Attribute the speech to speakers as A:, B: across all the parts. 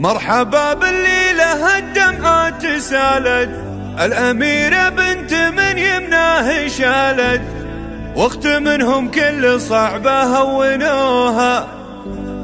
A: مرحبا بالليلة الدمعات سالت، الأميرة بنت من يمناه شالت، واخت منهم كل صعبة هونوها،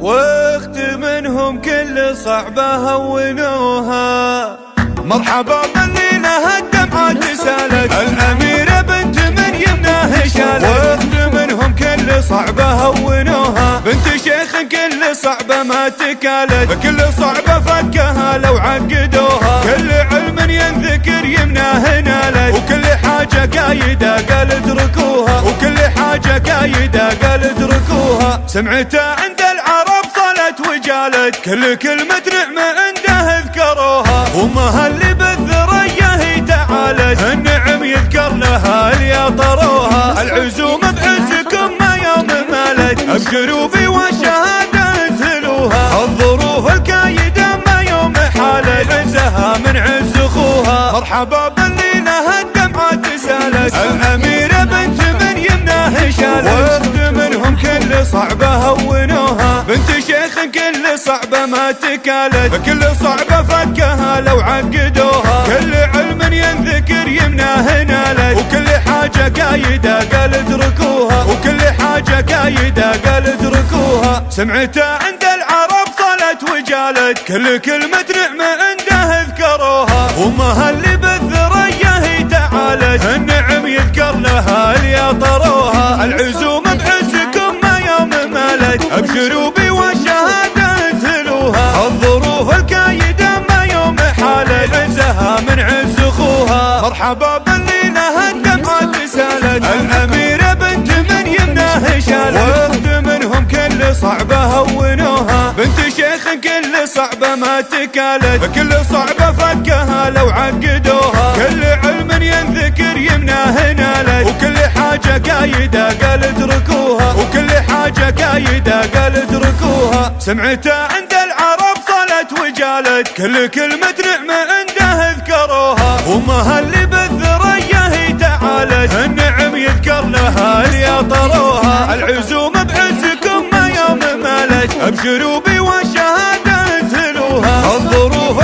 A: واخت منهم كل صعبة هونوها. مرحبا بالليلة الدمعات سالت، الأميرة بنت من يمناه شالت، واخت منهم كل صعبة هونوها. بنت شيخ كل صعبة ما تكالت، كل صعبة فكها لو عقدوها. كل علم ينذكر يمناه نالت، وكل حاجة قايدة قال اتركوها، وكل حاجة قايدة قال اتركوها. سمعتها عند العرب صلت وجالت، كل كلمة نعمة عنده اذكروها. وامها اللي بالذرية هي تعالت، النعم يذكر لها اللي طروها. العزوم بعزكم ما يوم مالت، ابشروا بي والشهادة انزلوها. الظروف الكايدة ما يوم حالت، عزها من عز اخوها. مرحبا بالليلة الدمعات سالت، الأميرة بنت من يمناه شالت، واخت منهم كل صعبة هونوها. بنت شيخ كل صعبة ما تكالت، كل صعبة فكها لو عقدوها. كل علم ينذكر يمناه نالت، وكل حاجة قايدة قال اتركوها، وكل حاجة قايدة قال اتركوها. سمعتها عند العرب صلت وجالت، كل كلمة نعمة عنده اذكروها. وامها اللي بالذرية هي تعالت، النعم يذكر لها اللي طروها. العزوم بعزكم ما يوم مالت، ابشروا بي والشهادة انزلوها. الظروف الكايدة ما يوم حالت، عزها من عز اخوها. مرحبا بالليلة الدمعات سالت، الأميرة بنت من يمناه شالت، واخت منهم كل صعبة هونوها. بنت شيخ كل صعبة ما تكالت، كل صعبة فكها لو عقدوها. كل علم ينذكر يمناه نالت، وكل حاجة قايدة قال اتركوها، وكل حاجة قايدة قال اتركوها. سمعتها عند العرب صلت وجالت، كل كلمة نعمة عنده اذكروها. وامها اللي بالذرية هي تعالت، النعم يذكر لها اللي طروها. العزوم بعزكم ما يوم مالت، ابشروا بي والشهادة انزلوها. الظروف